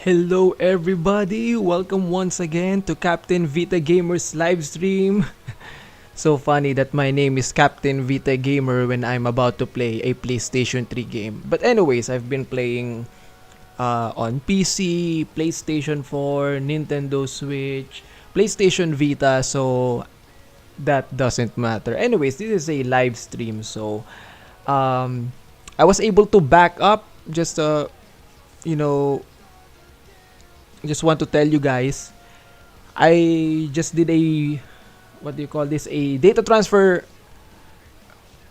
Hello everybody! Welcome once again to Captain Vita Gamer's live stream. So funny that my name is Captain Vita Gamer when I'm about to play a PlayStation 3 game. But anyways, I've been playing on PC, PlayStation 4, Nintendo Switch, PlayStation Vita, so that doesn't matter. Anyways, this is a live stream, so um, I was able to back up just you know just want to tell you guys, I just did a what do you call this? A data transfer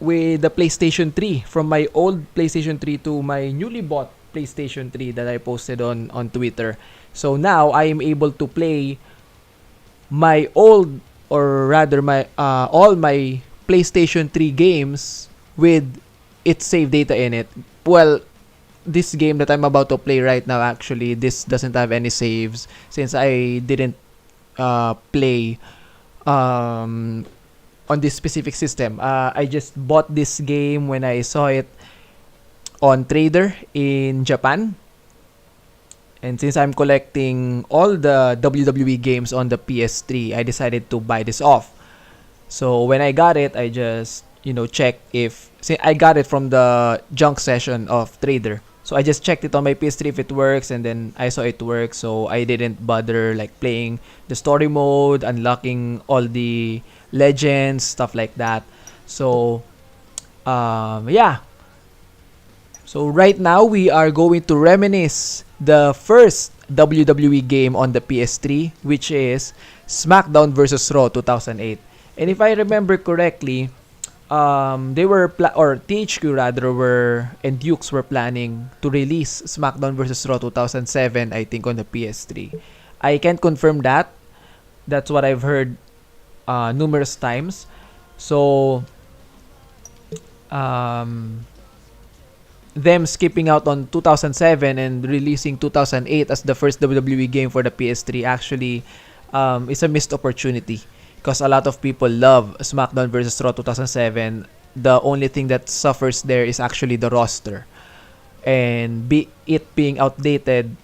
with the PlayStation 3 from my old PlayStation 3 to my newly bought PlayStation 3 that I posted on Twitter. So now I am able to play my old or rather my all my PlayStation 3 games with its save data in it. Well, this game that I'm about to play right now, actually, this doesn't have any saves since I didn't play on this specific system. I just bought this game when I saw it on Trader in Japan. And since I'm collecting all the WWE games on the PS3, I decided to buy this off. So when I got it, I just, check if... See, I got it from the junk session of Trader. So I just checked it on my PS3 if it works, and then I saw it work. So I didn't bother like playing the story mode, unlocking all the legends, stuff like that. So, yeah. So right now we are going to reminisce the first WWE game on the PS3, which is SmackDown vs. Raw 2008. And if I remember correctly, they were or THQ rather were and Dukes were planning to release SmackDown vs. Raw 2007, I think, on the PS3. I can't confirm that. That's what I've heard numerous times. So them skipping out on 2007 and releasing 2008 as the first WWE game for the PS3 actually is a missed opportunity. Because a lot of people love SmackDown vs. Raw 2007. The only thing that suffers there is actually the roster. And it being outdated,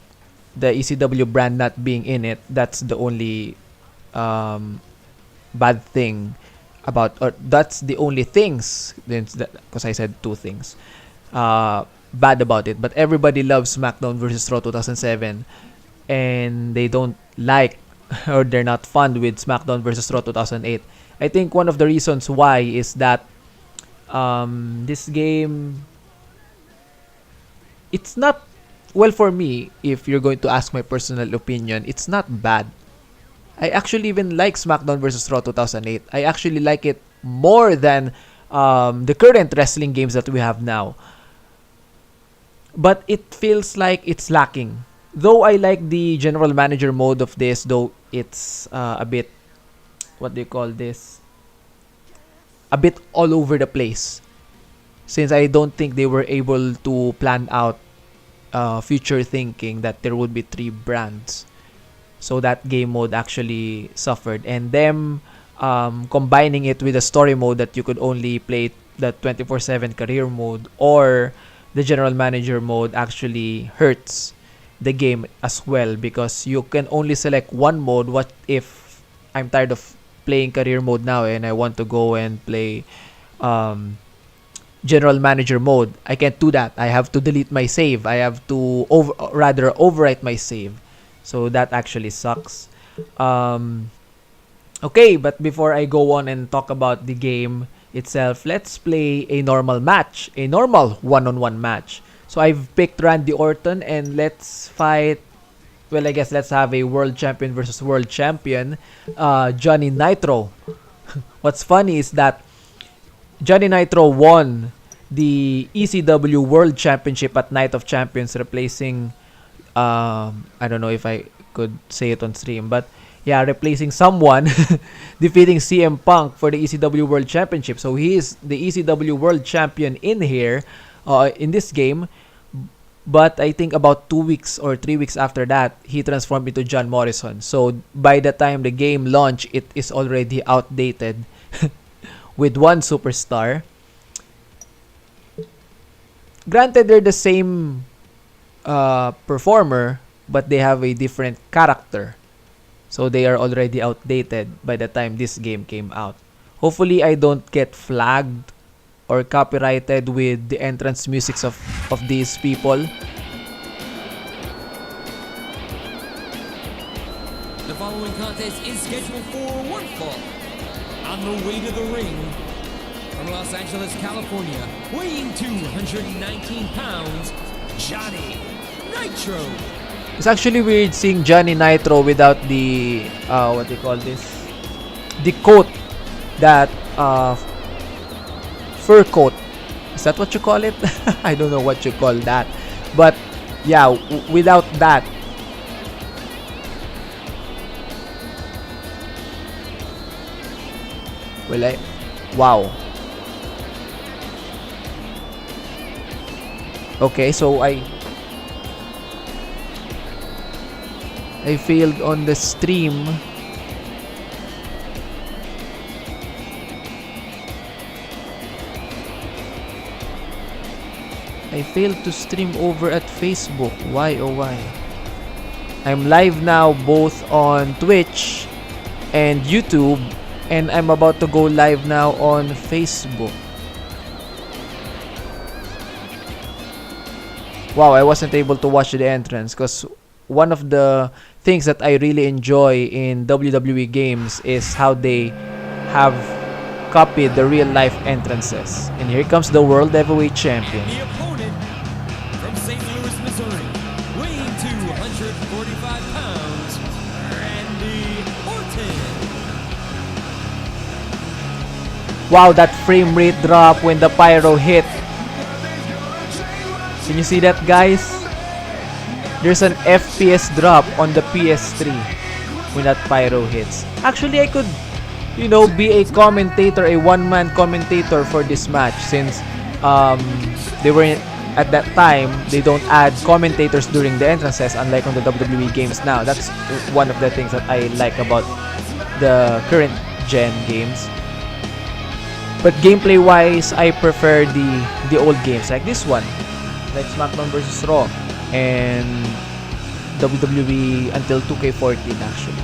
the ECW brand not being in it, that's the only bad thing about... Or that's the only things, because I said two things, bad about it. But everybody loves SmackDown vs. Raw 2007. And they don't like or they're not fond with SmackDown vs. Raw 2008. I think one of the reasons why is that this game, it's not, well, for me, if you're going to ask my personal opinion, it's not bad. I actually even like SmackDown vs. Raw 2008. I actually like it more than the current wrestling games that we have now. But it feels like it's lacking. Though I like the general manager mode of this, though it's a bit, what do you call this? A bit all over the place. Since I don't think they were able to plan out future thinking that there would be 3 brands. So that game mode actually suffered. And them combining it with a story mode that you could only play the 24/7 career mode or the general manager mode actually hurts the game as well, because you can only select one mode. What if I'm tired of playing career mode now and I want to go and play general manager mode? I can't do that. I have to delete my save. I have to overwrite my save. So that actually sucks. Okay, but before I go on and talk about the game itself, let's play a normal match, a normal one-on-one match. So I've picked Randy Orton, and let's fight. Well, I guess let's have a world champion versus world champion, Johnny Nitro. What's funny is that Johnny Nitro won the ECW World Championship at Night of Champions, replacing I don't know if I could say it on stream, but yeah, replacing someone, defeating CM Punk for the ECW World Championship. So he is the ECW World Champion in here, in this game. But I think about 2 weeks or 3 weeks after that, he transformed into John Morrison. So by the time the game launched, it is already outdated with one superstar. Granted, they're the same performer, but they have a different character. So they are already outdated by the time this game came out. Hopefully I don't get flagged or copyrighted with the entrance musics of these people. The following contest is scheduled for one fall. On the way to the ring, from Los Angeles, California, weighing 219 pounds, Johnny Nitro. It's actually weird seeing Johnny Nitro without the what do you call this? The coat, that fur coat. Is that what you call it? I don't know what you call that, but yeah, without that. Well, wow. Okay, so I failed on the stream. I failed to stream over at Facebook. Why oh why? I'm live now both on Twitch and YouTube, and I'm about to go live now on Facebook. Wow, I wasn't able to watch the entrance because one of the things that I really enjoy in WWE games is how they have copied the real life entrances. And here comes the World Heavyweight Champion. The opponent from St. Louis, Missouri, weighing 245 pounds, Randy Orton. Wow, that frame rate drop when the pyro hit. Can you see that, guys? There's an FPS drop on the PS3 when that pyro hits. Actually, I could, you know, be a commentator, a one-man commentator for this match, since they were at that time, they don't add commentators during the entrances, unlike on the WWE games now. That's one of the things that I like about the current gen games. But gameplay-wise, I prefer the old games like this one, like SmackDown vs. Raw and WWE until 2K14 actually.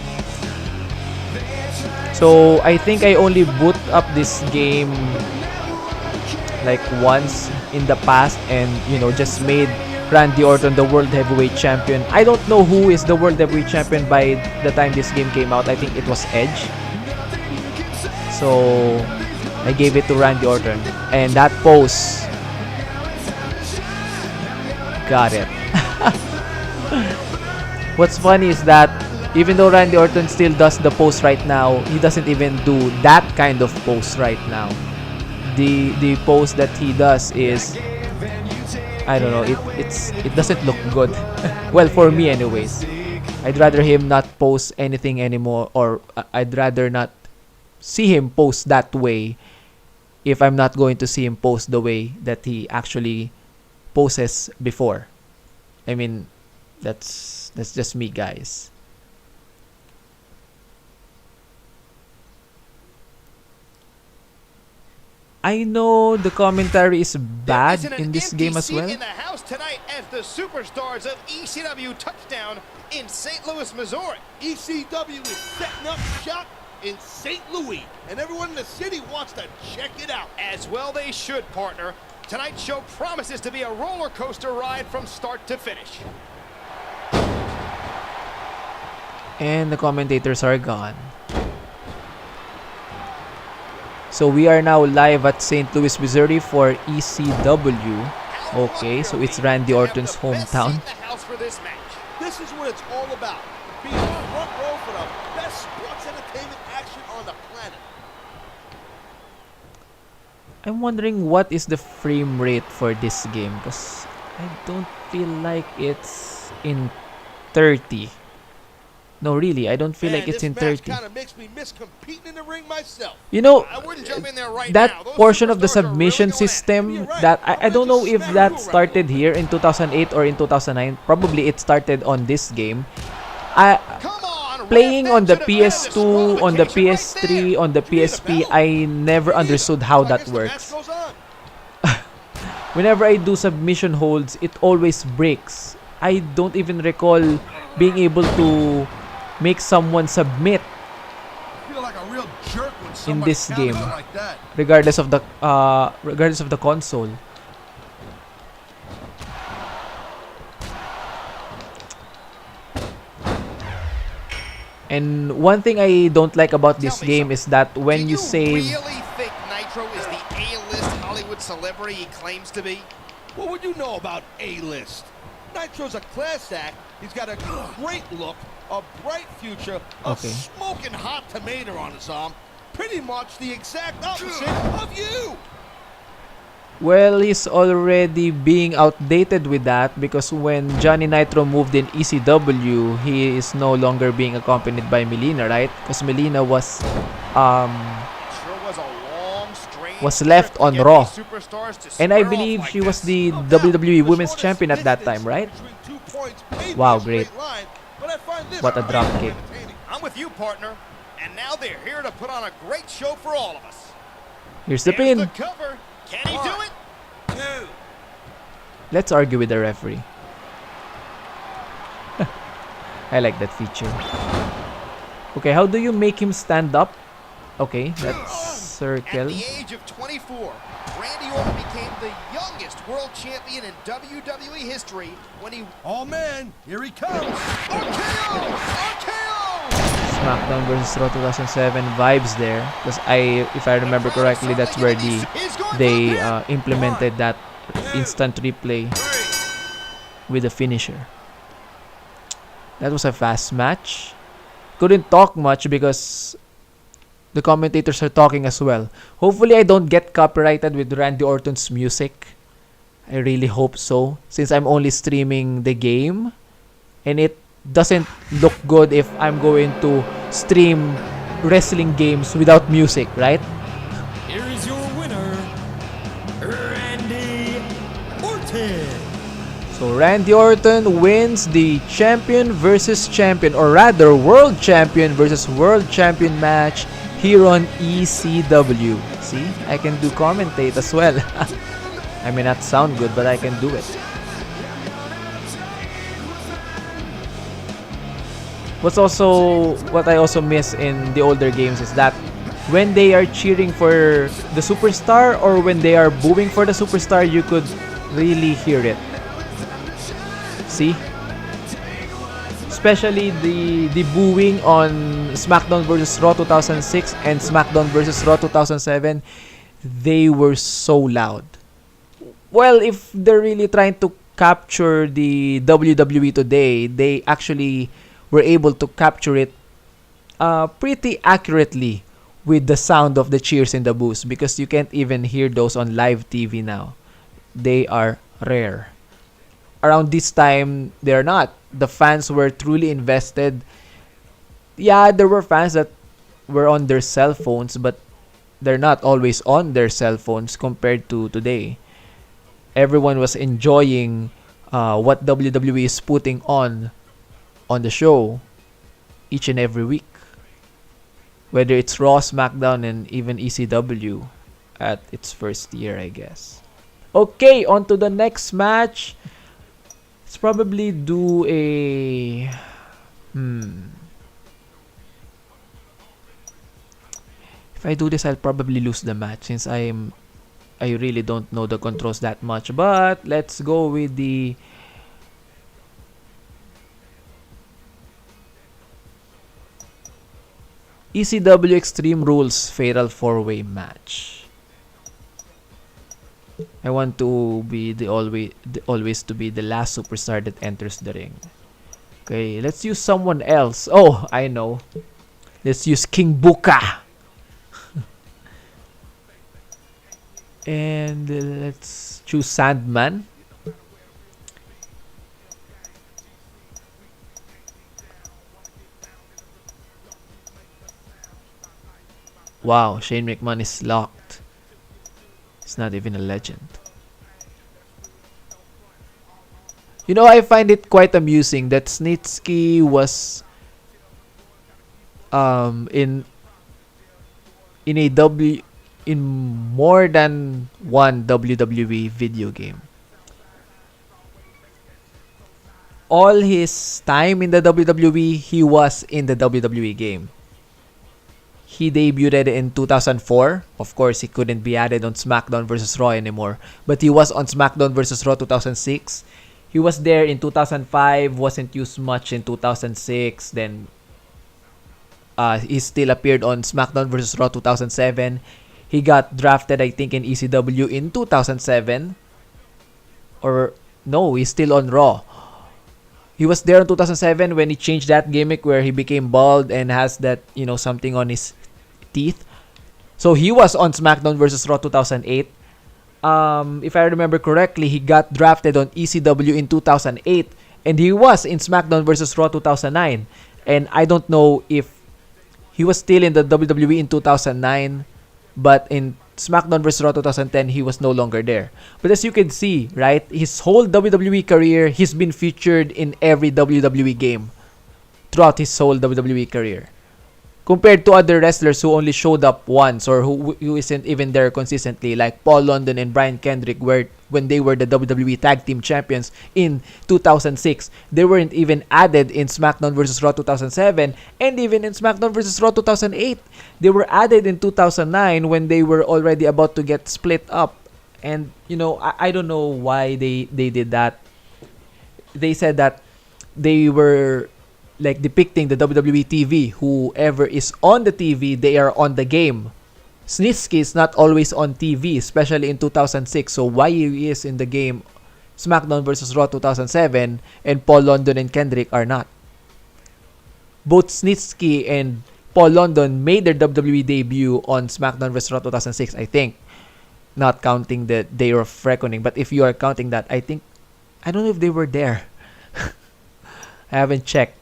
So I think I only boot up this game like once in the past, and you know, just made Randy Orton the World Heavyweight Champion. I don't know who is the World Heavyweight Champion by the time this game came out. I think it was Edge. So I gave it to Randy Orton, and that pose, got it. What's funny is that even though Randy Orton still does the pose right now, he doesn't even do that kind of pose right now. The pose that he does is, I don't know, it doesn't look good. Well, for me anyways. I'd rather him not pose anything anymore, or I'd rather not see him pose that way if I'm not going to see him pose the way that he actually poses before. I mean, that's just me, guys. I know the commentary is bad in this game as well. In the house tonight as the superstars of ECW touchdown in St. Louis, Missouri. ECW is setting up shop in St. Louis, and everyone in the city wants to check it out. As well they should, partner. Tonight's show promises to be a roller coaster ride from start to finish. And the commentators are gone. So we are now live at St. Louis, Missouri for ECW. Okay, so it's Randy Orton's hometown. This is what it's all about. Being on front row for the best sports entertainment action on the planet. I'm wondering what is the frame rate for this game, because I don't feel like it's in 30. No, really, I don't feel like it's in 30. Kind of makes me miss competing in the ring myself. You know, I wouldn't jump in there right that now. Those portion of the superstars are submission really going system, right. that I don't know if that started here in 2008 or in 2009. Probably it started on this game. Come on, Playing on the ref, that should have been a PS2, on the disqualification PS3, on the PSP, I never understood how that works. Whenever I do submission holds, it always breaks. I don't even recall being able to make someone submit I feel like a real jerk when in somebody this counters game, it like that. regardless of the console. And one thing I don't like about this Tell me game something. is that Do when you you save, really think Nitro is the A-list Hollywood celebrity he claims to be? What would you know about A-list? Nitro's a class act. He's got a great look, a bright future, a Okay. smoking hot tomato on his arm. Pretty much the exact opposite of you. well, he's already being outdated with that, because when Johnny Nitro moved in ECW, he is no longer being accompanied by Melina, right? Because Melina was Sure was a long, strange was left trip to on get Raw. these superstars to And I square off believe like she was this. the No doubt, WWE the Women's shortest Champion at that time, distance right? between 2 points may be Wow, a great. straight line, but I find this What a drop very kick. entertaining. I'm with you, partner. And now they're here to put on a great show for all of us. Here's the There's pin. the cover. Can he do it? 2. Let's argue with the referee. I like that feature. Okay, how do you make him stand up? Okay, that's At circle. the age of 24, Randy Orton became the youngest world champion in WWE history when he... Oh man, here he comes. RKO! RKO! SmackDown versus Raw 2007 vibes there, because if I remember correctly, that's where they implemented that instant replay with the finisher. That was a fast match. Couldn't talk much because the commentators are talking as well. Hopefully I don't get copyrighted with Randy Orton's music. I really hope so, since I'm only streaming the game, and it doesn't look good if I'm going to stream wrestling games without music, right? Here is your winner, Randy Orton. So Randy Orton wins the champion versus champion, or rather world champion versus world champion match here on ECW. See, I can do commentate as well. I may not sound good, but I can do it. What I also miss in the older games is that when they are cheering for the superstar or when they are booing for the superstar, you could really hear it. See? Especially the booing on SmackDown vs. Raw 2006 and SmackDown vs. Raw 2007, they were so loud. Well, if they're really trying to capture the WWE today, they actually were able to capture it pretty accurately with the sound of the cheers in the booths, because you can't even hear those on live TV now. They are rare. Around this time, they're not. The fans were truly invested. Yeah, there were fans that were on their cell phones, but they're not always on their cell phones compared to today. Everyone was enjoying what WWE is putting on the show each and every week. Whether it's Raw, SmackDown, and even ECW at its first year, I guess. Okay, on to the next match. Let's probably do a... If I do this, I'll probably lose the match, since I really don't know the controls that much. But let's go with the... ECW Extreme Rules Fatal 4-Way Match. I want to be always to be the last superstar that enters the ring. Okay, let's use someone else. Oh, I know. Let's use King Buka. And let's choose Sandman. Wow, Shane McMahon is locked. He's not even a legend. You know, I find it quite amusing that Snitsky was in more than one WWE video game. all his time in the WWE, he was in the WWE game. He debuted in 2004. Of course, he couldn't be added on SmackDown vs. Raw anymore. But he was on SmackDown vs. Raw 2006. He was there in 2005, wasn't used much in 2006. Then he still appeared on SmackDown vs. Raw 2007. He got drafted, I think, in ECW in 2007. Or, no, he's still on Raw. He was there in 2007 when he changed that gimmick where he became bald and has that, something on his teeth. So he was on SmackDown vs. Raw 2008. If I remember correctly, he got drafted on ECW in 2008 and he was in SmackDown vs. Raw 2009. And I don't know if he was still in the WWE in 2009, but in SmackDown vs. Raw 2010, he was no longer there. But as you can see, right, his whole WWE career, he's been featured in every WWE game throughout his whole WWE career. Compared to other wrestlers who only showed up once or who isn't even there consistently, like Paul London and Brian Kendrick, when they were the WWE Tag Team Champions in 2006. They weren't even added in SmackDown vs. Raw 2007 and even in SmackDown vs. Raw 2008. They were added in 2009 when they were already about to get split up. And, I don't know why they did that. They said that they were like depicting the WWE TV. Whoever is on the TV, they are on the game. Snitsky is not always on TV, especially in 2006. So why he is in the game SmackDown vs. Raw 2007 and Paul London and Kendrick are not? Both Snitsky and Paul London made their WWE debut on SmackDown vs. Raw 2006, I think. Not counting the Day of Reckoning. But if you are counting that, I don't know if they were there. I haven't checked.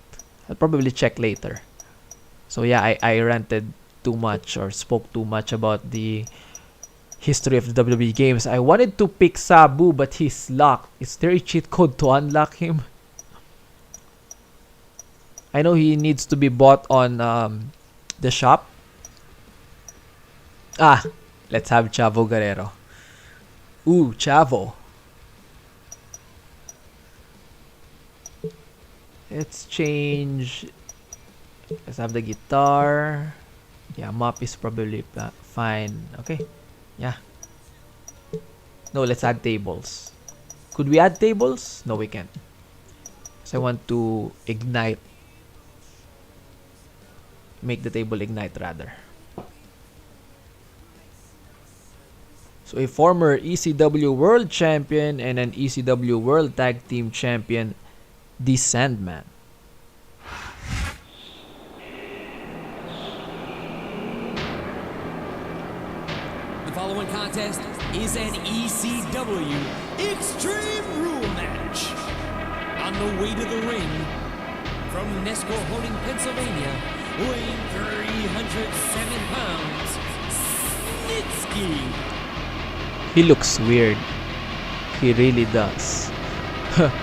I'll probably check later. So yeah, I ranted too much or spoke too much about the history of the WWE games. I wanted to pick Sabu, but he's locked. Is there a cheat code to unlock him? I know he needs to be bought on the shop. Let's have Chavo Guerrero. Ooh, Chavo. Let's change. Let's have the guitar. Yeah, mop is probably fine. Okay. Yeah. No, let's add tables. Could we add tables? No, we can't. So I want to ignite. Make the table ignite rather. So a former ECW World Champion and an ECW World Tag Team Champion, the Sandman. The following contest is an ECW Extreme Rule match. On the way to the ring, from Nesquehoning, Pennsylvania, weighing 307 pounds, Snitsky. He looks weird. He really does.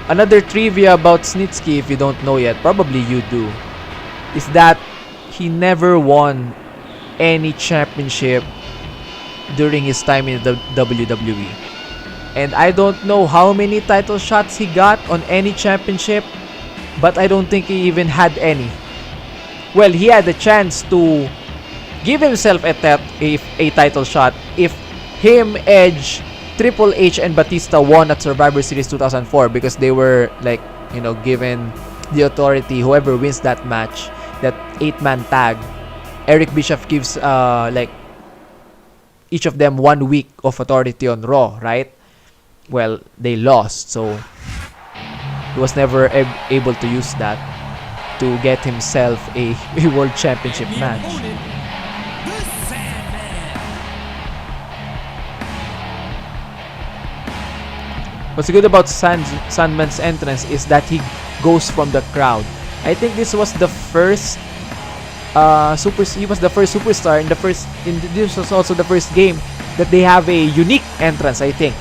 Another trivia about Snitsky, if you don't know yet, probably you do, is that he never won any championship during his time in the WWE. And I don't know how many title shots he got on any championship, but I don't think he even had any. Well, he had the chance to give himself a title shot if him, Edge, Triple H, and Batista won at Survivor Series 2004 because they were given the authority. Whoever wins that match, that 8-man tag, Eric Bischoff gives each of them 1 week of authority on Raw, right? Well, they lost, so he was never able to use that to get himself a world championship match. What's good about Sandman's entrance is that he goes from the crowd. I think this was the first he was the first superstar this was also the first game that they have a unique entrance, I think.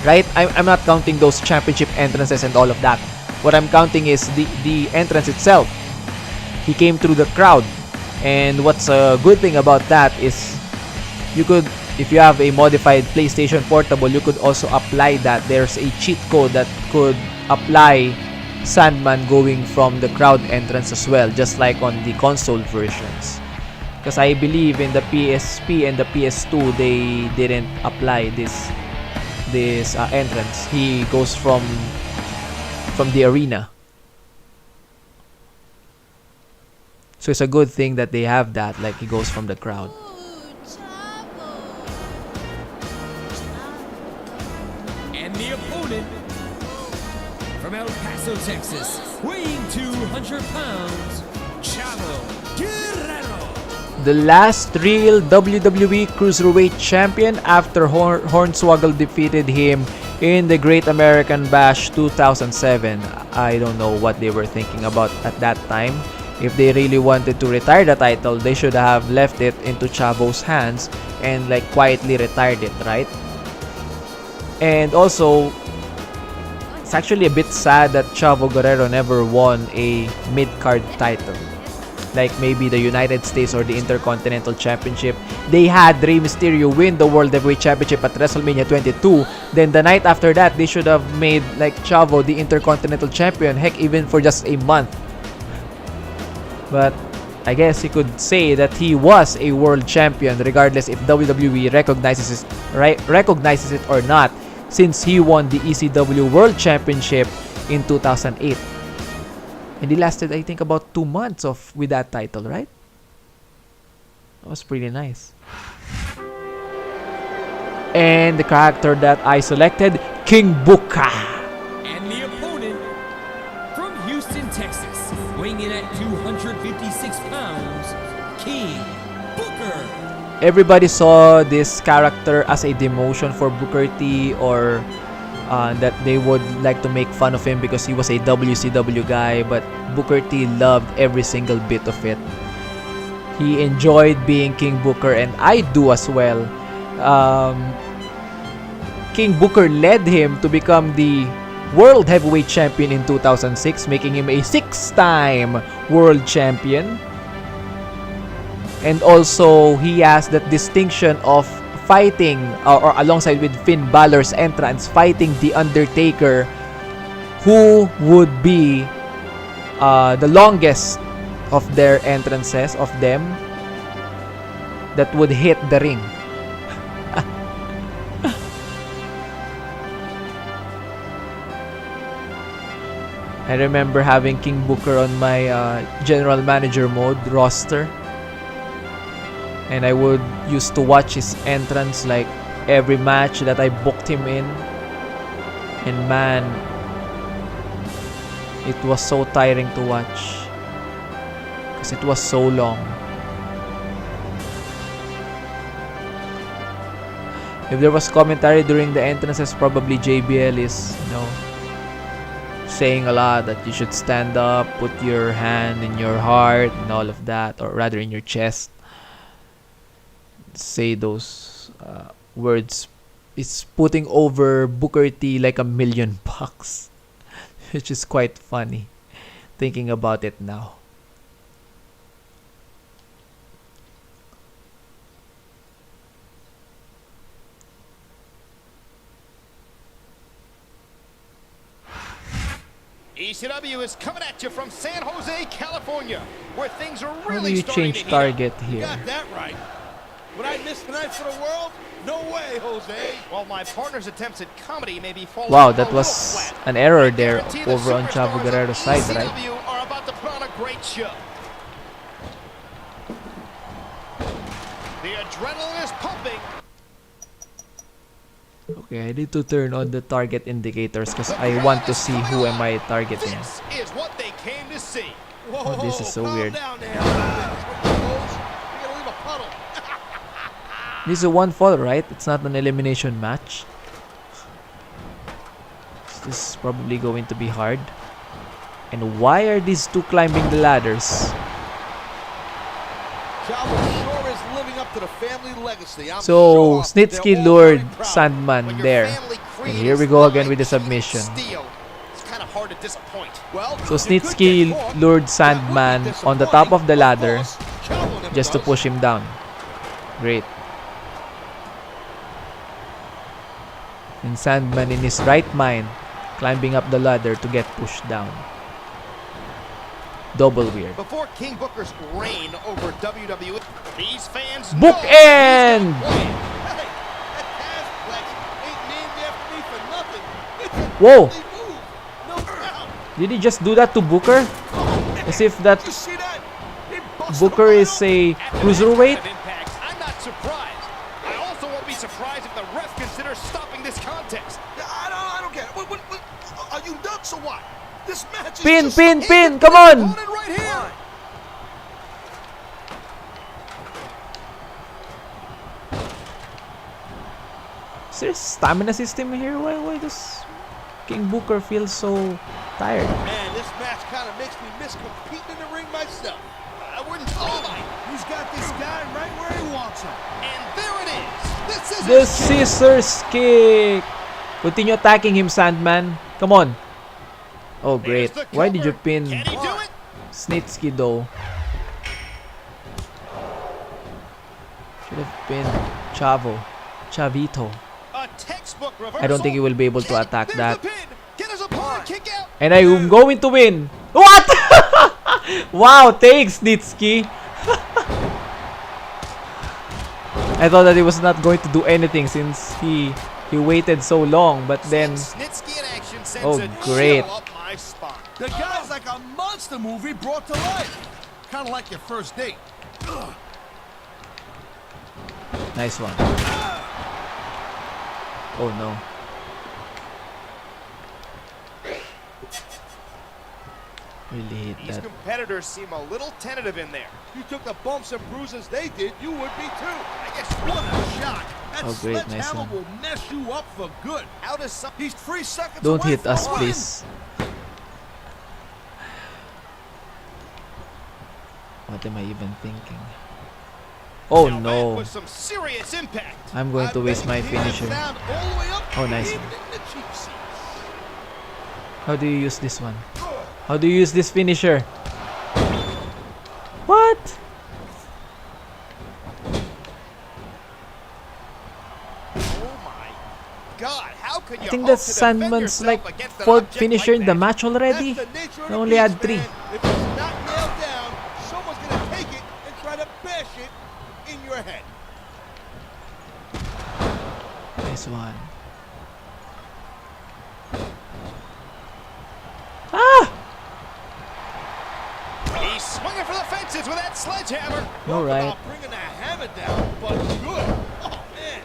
Right? I'm not counting those championship entrances and all of that. What I'm counting is the entrance itself. He came through the crowd. And what's a good thing about that is you could, if you have a modified PlayStation Portable, you could also apply that. There's a cheat code that could apply Sandman going from the crowd entrance as well, just like on the console versions. Because I believe in the PSP and the PS2 they didn't apply this entrance. He goes from the arena. So it's a good thing that they have that, like he goes from the crowd. And the opponent from El Paso, Texas, weighing 200 pounds, Chavo Guerrero. The last real WWE Cruiserweight Champion after Hornswoggle defeated him in the Great American Bash 2007. I don't know what they were thinking about at that time. If they really wanted to retire the title, they should have left it into Chavo's hands and like quietly retired it, right? And also, it's actually a bit sad that Chavo Guerrero never won a mid-card title. Like maybe the United States or the Intercontinental Championship. They had Rey Mysterio win the World Heavyweight Championship at WrestleMania 22. Then the night after that, they should have made like Chavo the Intercontinental Champion. Heck, even for just a month. But I guess you could say that he was a world champion regardless if WWE recognizes it or not, since he won the ECW World Championship in 2008. And he lasted, I think, about 2 months with that title, right? That was pretty nice. And the character that I selected, King Booker. And the opponent from Houston, Texas, weighing in at 256 pounds, King Booker. Everybody saw this character as a demotion for Booker T, or that they would like to make fun of him because he was a WCW guy, but Booker T loved every single bit of it. He enjoyed being King Booker, and I do as well. King Booker led him to become the World Heavyweight Champion in 2006, making him a 6-time World Champion. And also, he has that distinction of fighting, or alongside with Finn Balor's entrance, fighting The Undertaker, who would be the longest of their entrances, of them, that would hit the ring. I remember having King Booker on my general manager mode roster. And I would used to watch his entrance like every match that I booked him in. And man, it was so tiring to watch. Because it was so long. If there was commentary during the entrances, probably JBL is, saying a lot that you should stand up, put your hand in your heart and all of that, or rather in your chest. Say those words. It's putting over Booker T like $1,000,000, which is quite funny thinking about it now. ECW is coming at you from San Jose, California, where things are How do really you starting change to target You here? got that right. Would I miss tonight for the world? No way, Jose. While my partner's attempts at comedy may be falling Wow, that a was little flat, an error there guarantee the over on Chavo superstars Guerrero's of side, right? ECW are about to put on a great show. The adrenaline is pumping. Okay, I need to turn on the target indicators because I want to see who am I targeting. This is what they came to see. Whoa, Oh, this is so calm weird. down there. You're gonna leave a puddle. This is a one fall, right? It's not an elimination match. So this is probably going to be hard. And why are these two climbing the ladders? Chavo sure is living up to the family legacy. I'm So sure Snitsky they're all lured very proud. Sandman When your there. family And here we creates go again life, with the submission. steel, it's kind of hard to disappoint. Well, So you could Snitsky get caught. lured That Sandman would be on the top of the disappointing. ladder course, Chavo never just to does. push him down. Great. And Sandman in his right mind climbing up the ladder to get pushed down. Double weird. Before King Booker's reign over WWE, these fans Bookend! Hey, that Tazplex ain't named after me for nothing. It's a Whoa! deadly move, no doubt. Did he just do that to Booker? As if that You see that? He busted Booker him is a cruiserweight? Impact, I'm not surprised. I also won't be surprised if the ref considers stopping this contest. I don't get it. What, are you nuts or what? This match is Pin, just pin, pin! Come on! Opponent right here. Is there a stamina system here? Why does King Booker feel so tired? Man, this match kind of makes me miss competing in the ring myself. I wouldn't. Oh my! He's got this guy right where he wants him. And there it is. The scissors kick! Continue attacking him, Sandman. Come on. Oh, great. There's the Why did you cover. pin Can he do it? Snitsky, though? Should have pinned Chavito. A textbook reversal. I don't think he will be able to attack There's that. the pin. Get his opponent kick out. And I am going to win. What? Wow, thanks, Snitsky. I thought that he was not going to do anything since he waited so long, but then Snitsky in action sends oh, a great. chill up my spine. The guy's like a monster movie brought to life. Kind of like your first date. nice one. Oh no. Really hit These that. competitors seem a little tentative in there. You took the bumps and bruises they did, you would be too. I guess what a shot. That Oh, great, nice sledgehammer one. will mess you up for good. How does some He's 3 seconds Don't away hit from us, a win. please. What am I even thinking? Oh Now that no. was some serious impact. I'm going to waste my finisher. Down all the way up, Oh, nice even one. in the cheap seats. How do you use this one? How do you use this finisher? What? Oh my God! How can you? I think hope that's to defend Sandman's yourself like against an 4th object finisher like in the that? match already. That's the nature of I the only had beast, 3. man. If it's not nailed down, someone's gonna take it and try to bash it in your head. Nice one. Ah! He's swinging for the fences with that sledgehammer. All right. About bringing that hammer down, but good. Oh man.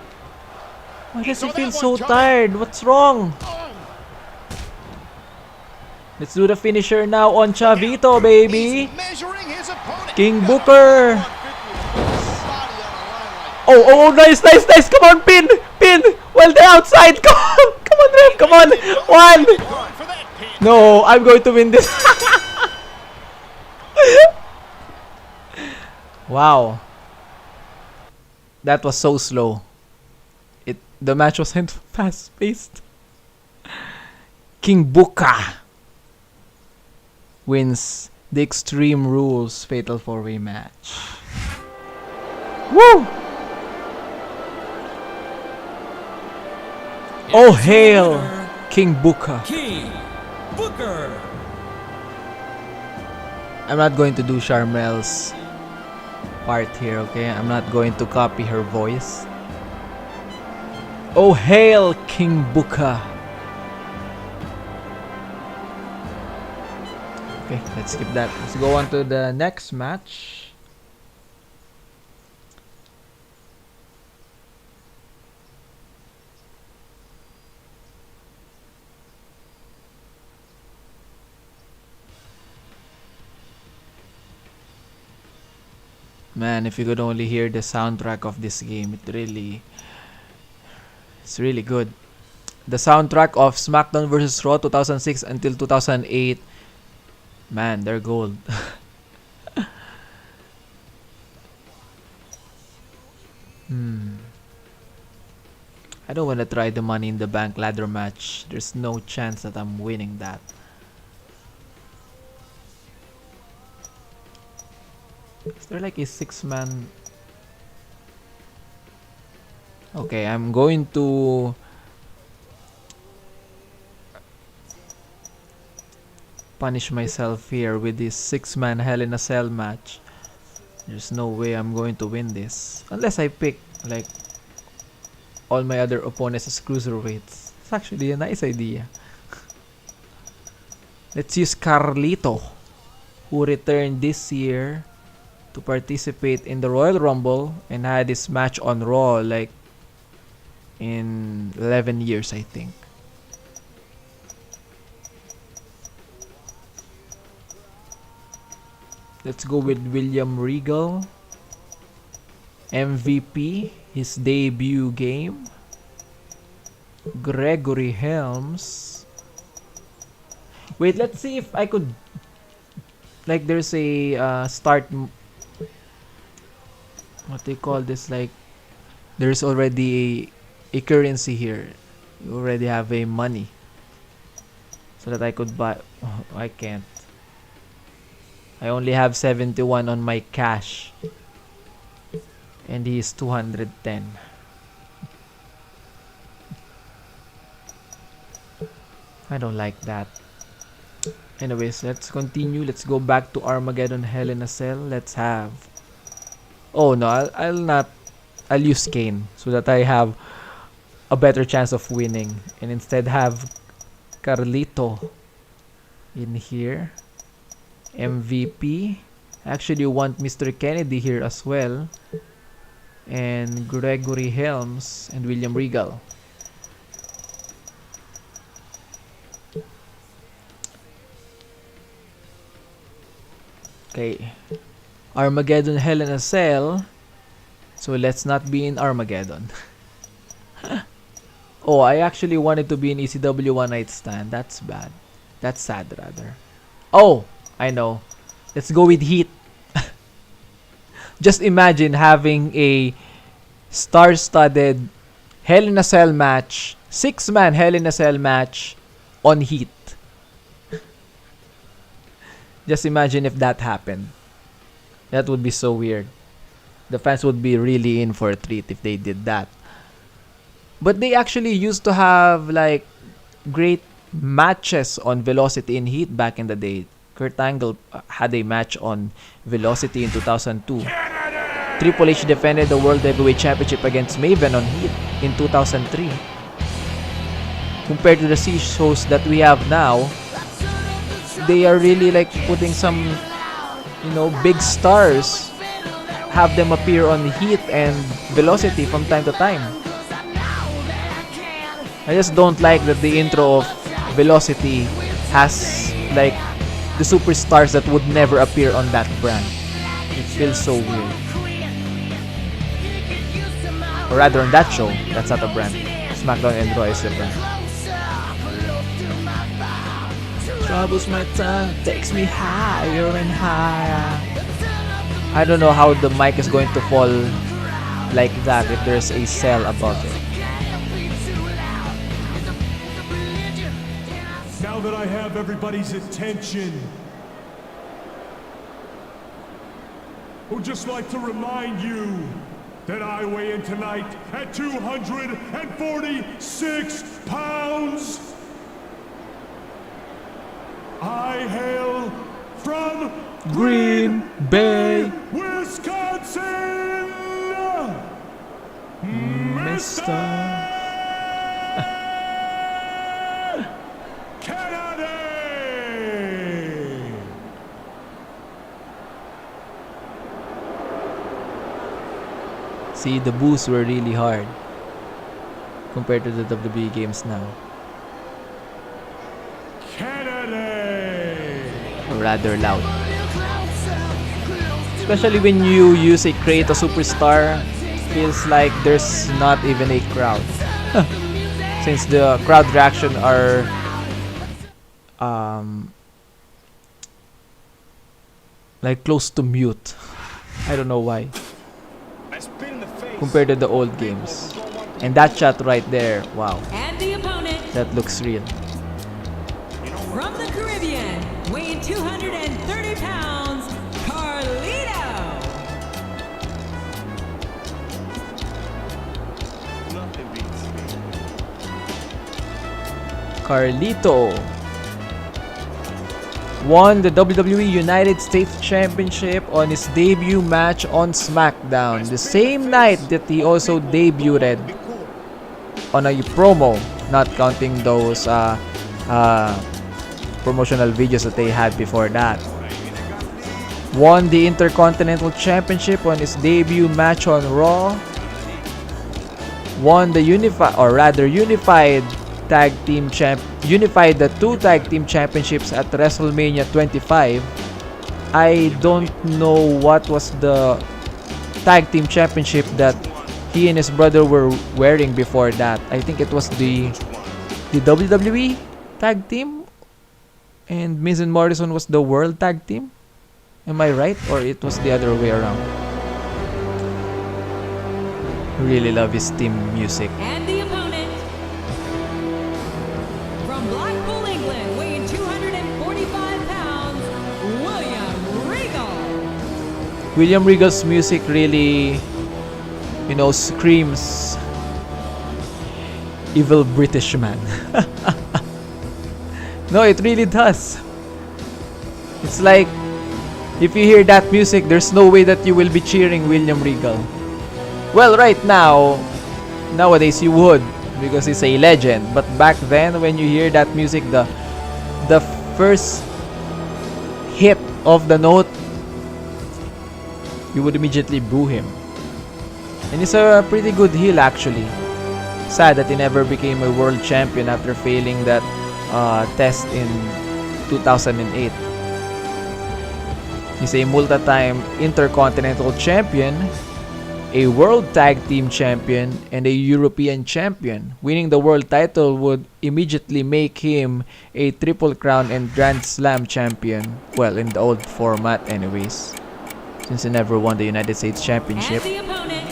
Why does he saw feel that so one coming. tired? What's wrong? Oh. Let's do the finisher now on Chavito, baby. He's measuring his opponent. King Booker. Oh, nice. Come on, pin. Well, they're outside. Come on, Ref. Come on. 1. Going for that pin. No, I'm going to win this. Wow. That was so slow. The match wasn't fast-paced. King Booker wins the Extreme Rules Fatal 4-Way match. Woo! Oh, Here's your hail winner, King Booker. King Booker. I'm not going to do Charmel's part here, okay? I'm not going to copy her voice. Oh, hail King Booker. Okay, let's skip that. Let's go on to the next match. Man, if you could only hear the soundtrack of this game, it's really good. The soundtrack of SmackDown vs. Raw 2006 until 2008, man, they're gold. I don't want to try the Money in the Bank ladder match. There's no chance that I'm winning that. Is there like a 6-man? Okay, I'm going to punish myself here with this 6-man Hell in a Cell match. There's no way I'm going to win this. Unless I pick, like, all my other opponents as cruiserweights. It's actually a nice idea. Let's use Carlito, who returned this year to participate in the Royal Rumble and had this match on Raw, like, in 11 years, I think. Let's go with William Regal. MVP, his debut game. Gregory Helms. Wait, let's see if I could... Like, there's a start... What they call this? Like, there's already a currency here. You already have a money. So that I could buy... Oh, I can't. I only have 71 on my cash. And he is 210. I don't like that. Anyways, let's continue. Let's go back to Armageddon Hell in a Cell. Let's have... Oh no, I'll not... I'll use Kane so that I have a better chance of winning. And instead have Carlito in here. MVP. I actually want Mr. Kennedy here as well. And Gregory Helms and William Regal. Okay. Armageddon Hell in a Cell. So let's not be in Armageddon. Oh, I actually wanted to be in ECW One Night Stand. That's bad. That's sad rather. Oh, I know. Let's go with Heat. Just imagine having a star-studded Hell in a Cell match, 6-man Hell in a Cell match on Heat. Just imagine if that happened. That would be so weird. The fans would be really in for a treat if they did that. But they actually used to have like great matches on Velocity in Heat back in the day. Kurt Angle had a match on Velocity in 2002. Triple H defended the World Heavyweight Championship against Maven on Heat in 2003. Compared to the C shows that we have now, they are really like putting some, you know, big stars, have them appear on Heat and Velocity from time to time. I just don't like that the intro of Velocity has like the superstars that would never appear on that brand. It feels so weird. Or rather on that show, that's not a brand. SmackDown and Raw is a brand. Troubles my tongue, takes me higher and higher. I don't know how the mic is going to fall like that if there's a cell above it. Now that I have everybody's attention, I would just like to remind you that I weigh in tonight at 246 pounds. I hail from Green Bay, Wisconsin, Mr. Kennedy. See, the boos were really hard compared to the WWE games now. Kennedy. Or rather loud. Especially when you use a create a superstar, feels like there's not even a crowd. Since the crowd reaction are like close to mute. I don't know why. Compared to the old games. And that shot right there, wow. And the opponent That looks real. from the Caribbean, weighing 230 pounds, Carlito. Carlito. won the WWE United States Championship on his debut match on SmackDown, the same night that he also debuted on a promo, not counting those promotional videos that they had before that. Won the Intercontinental Championship on his debut match on Raw. Won the unified the two tag team championships at WrestleMania 25. I don't know what was the tag team championship that he and his brother were wearing before that. I think it was the WWE tag team, and Miz and Morrison was the World Tag Team. Am I right? Or it was the other way around? Really love his theme music. And the opponent, from Blackpool, England, weighing 245 pounds, William Regal. William Regal's music really, screams evil British man. No, it really does. It's like, if you hear that music, there's no way that you will be cheering William Regal. Well, right now, nowadays you would, because he's a legend. But back then, when you hear that music, the first hit of the note, you would immediately boo him. And he's a pretty good heel, actually. Sad that he never became a world champion after failing that test in 2008. He's a multi-time Intercontinental Champion, a World Tag Team Champion, and a European Champion. Winning the world title would immediately make him a Triple Crown and Grand Slam Champion. Well, in the old format anyways, since he never won the United States Championship. And the opponent,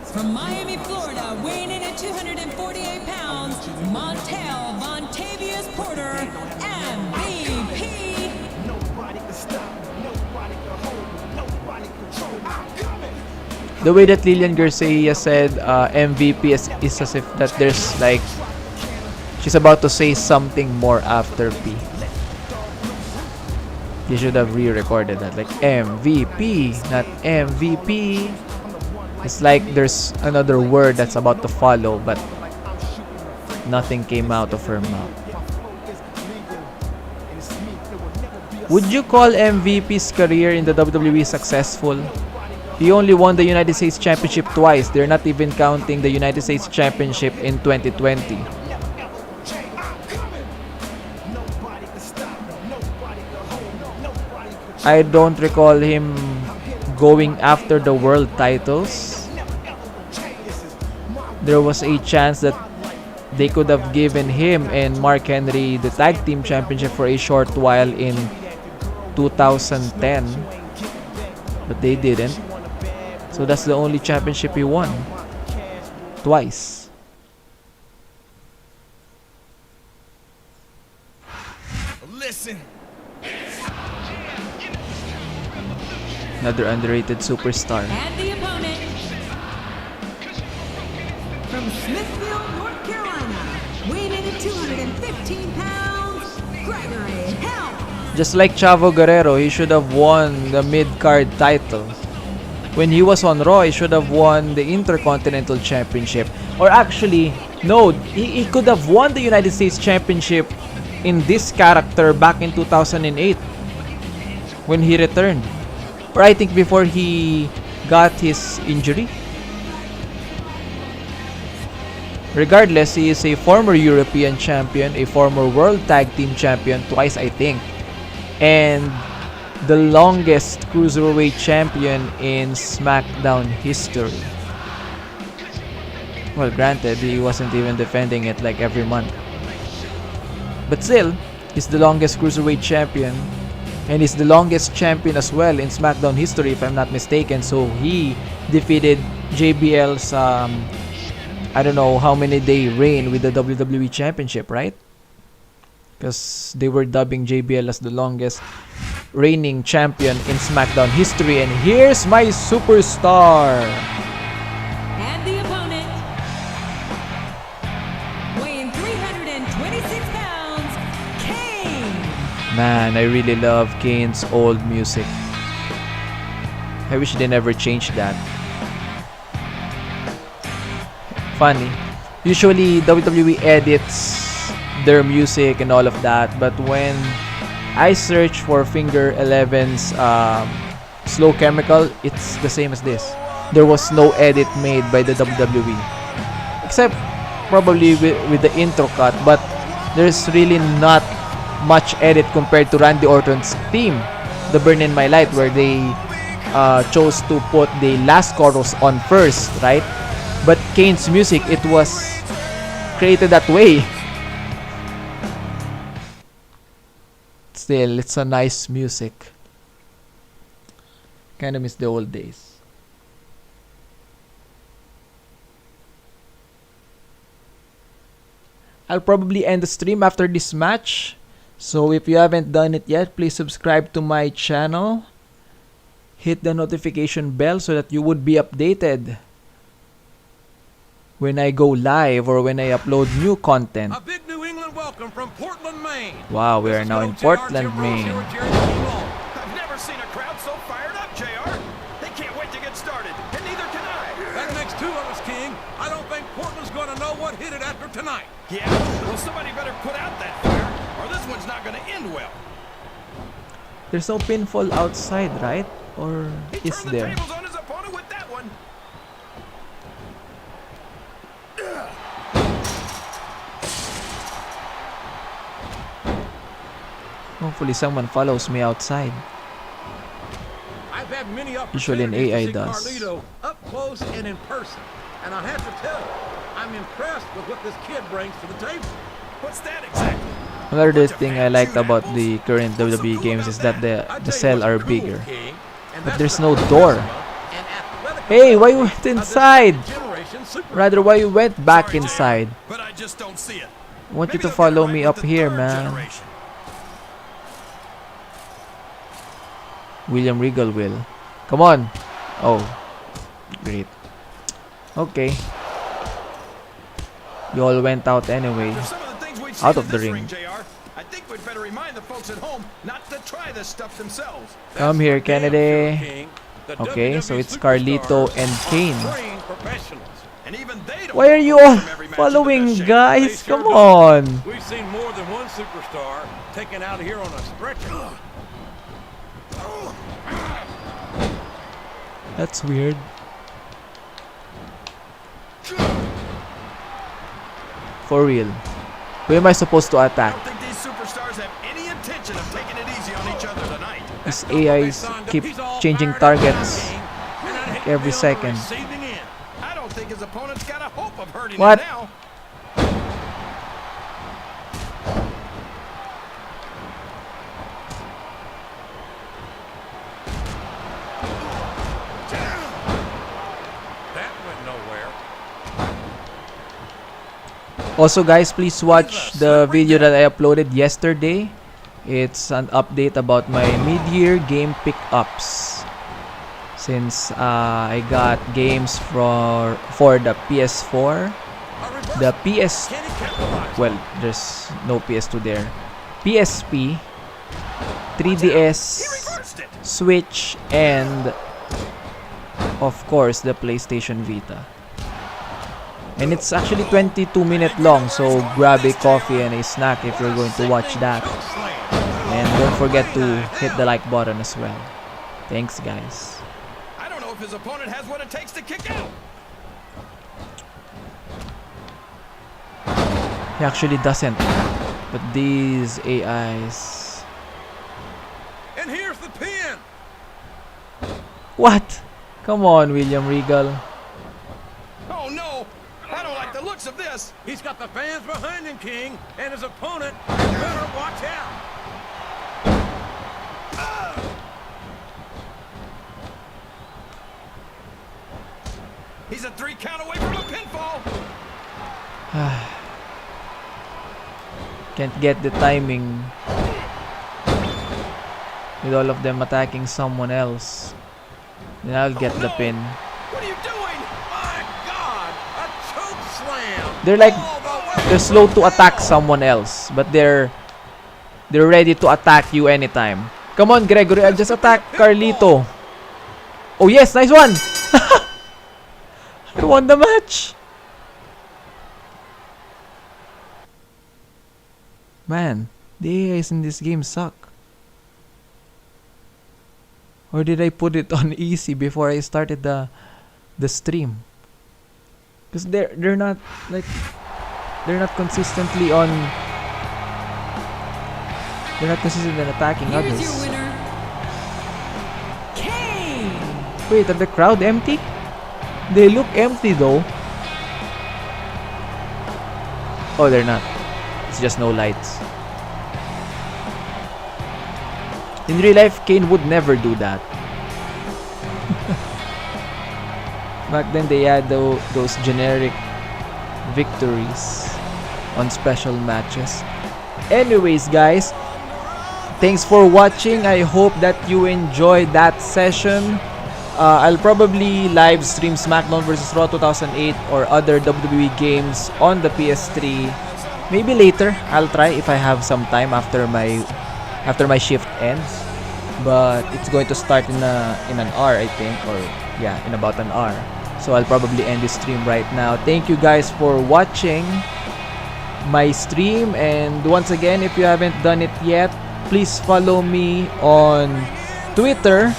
from Miami, Florida, weighing in at 248 pounds, Montel Vontavious Porter, MVP. The way that Lilian Garcia said MVP is as if that there's like, she's about to say something more after P. You should have re-recorded that, like MVP, not MVP. It's like there's another word that's about to follow, but nothing came out of her mouth. Would you call MVP's career in the WWE successful? He only won the United States Championship twice. They're not even counting the United States Championship in 2020. I don't recall him going after the world titles. There was a chance that they could have given him and Mark Henry the tag team championship for a short while in 2010, but they didn't. So that's the only championship he won. Twice. Listen. Another underrated superstar. And the opponent, from Smithfield, North Carolina, weighing in at 215 pounds, Gregory Helm. Just like Chavo Guerrero, he should have won the mid-card title. When he was on Raw, he should have won the Intercontinental Championship. Or actually, no, he could have won the United States Championship in this character back in 2008 when he returned. Or I think before he got his injury. Regardless, he is a former European champion, a former World Tag Team Champion, twice I think, and the longest Cruiserweight Champion in SmackDown history. Well, granted, he wasn't even defending it like every month. But still, he's the longest Cruiserweight Champion, and he's the longest champion as well in SmackDown history, if I'm not mistaken. So he defeated JBL's I don't know how many day reign with the WWE Championship, right? Because they were dubbing JBL as the longest reigning champion in SmackDown history. And here's my superstar. And the opponent, weighing 326 pounds, Kane. Man, I really love Kane's old music. I wish they never changed that. Funny. Usually WWE edits their music and all of that, but when I search for Finger 11's Slow Chemical, it's the same as this. There was no edit made by the WWE, except probably with the intro cut, but there's really not much edit compared to Randy Orton's theme, The Burn in My Light, where they chose to put the last chorus on first, right? But Kane's music, it was created that way. Still, it's a nice music. Kinda miss the old days. I'll probably end the stream after this match. So if you haven't done it yet, please subscribe to my channel. Hit the notification bell so that you would be updated when I go live or when I upload new content. A big New England welcome from Portland, Maine. Wow, we are now in Portland, Maine. I've never seen a crowd so fired up, JR. They can't wait to get started, and neither can I. That makes two of us, King. I don't think Portland's going to know what hit it after tonight. Yeah? Well, somebody better put out that fire, or this one's not going to end well. There's no pinfall outside, right? Or He is turned the there? tables on his opponent with that one. Hopefully someone follows me outside. I've had many Usually an opportunities AI to see does. Carlito up close and in person, and I have to tell you, I'm impressed with what this kid brings to the table. What's that exactly? Another thing I liked about the current WWE games is that the cell are bigger. But there's no door. Hey, why you went inside? Rather, why you went back inside? But I just don't see it. I want you to follow me up here, man. William Regal will. Come on. Oh, great. Okay. You all went out anyway. Out of the ring. I think we'd better remind the folks at home not to try this stuff themselves. Come here, Kennedy. Okay, so it's Carlito and Kane. And even they don't Why are you all perform every match in the following, best shape. guys? Come on. We've seen more than one superstar taken out of here on a stretcher. That's weird. For real. Who am I supposed to I attack? don't think these superstars have any intention of taking it easy on each other tonight. These AIs keep changing targets like every second. I don't think his opponent's got a hope of hurting What? him now. That went nowhere. Also, guys, please watch the video that I uploaded yesterday. It's an update about my mid-year game pickups. Since I got games for the PS4, the PS, well, there's no PS2 there, PSP, 3DS, Switch, and of course the PlayStation Vita. And it's actually 22-minute long, so grab a coffee and a snack if you're going to watch that. And don't forget to hit the like button as well. Thanks, guys. I don't know if his opponent has what it takes to kick out. He actually doesn't. But these AIs... And here's the pin. What? Come on, William Regal. Oh no! I don't like the looks of this. He's got the fans behind him, King, and his opponent better watch out. He's a 3 count away from a pinfall. Can't get the timing with all of them attacking someone else. Then I'll get the pin. What are you doing? My God, a choke slam. They're like, they're slow to attack someone else, but they're They're ready to attack you anytime. Come on, Gregory. I'll just attack Carlito. Oh, yes. Nice one. I won the match. Man, the AIs in this game suck. Or did I put it on easy before I started the stream? Because they're not like they're not consistently on. They're not consistent in attacking Here's others. your winner, Kane. Wait, are the crowd empty? They look empty though. Oh, they're not. It's just no lights. In real life, Kane would never do that. Back then, they had those generic victories on special matches. Anyways, guys, thanks for watching. I hope that you enjoyed that session. I'll probably live stream SmackDown vs. Raw 2008 or other WWE games on the PS3. Maybe later. I'll try if I have some time after my shift ends. But it's going to start in an hour, I think, or yeah, in about an hour. So I'll probably end this stream right now. Thank you guys for watching my stream, and once again, if you haven't done it yet, please follow me on Twitter,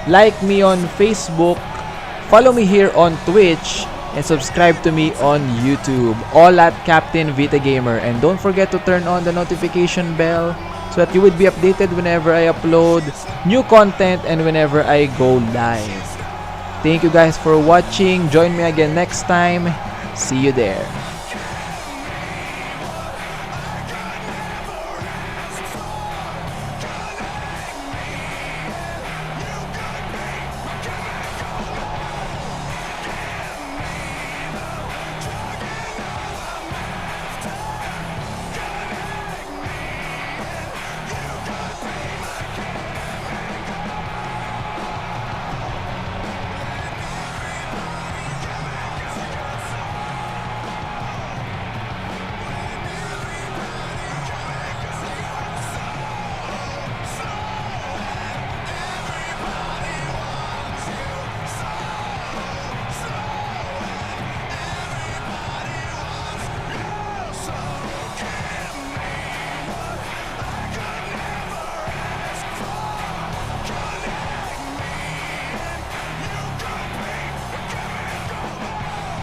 like me on Facebook, follow me here on Twitch, and subscribe to me on YouTube, all at Captain Vita Gamer. And don't forget to turn on the notification bell so that you would be updated whenever I upload new content and whenever I go live. Thank you guys for watching. Join me again next time. See you there.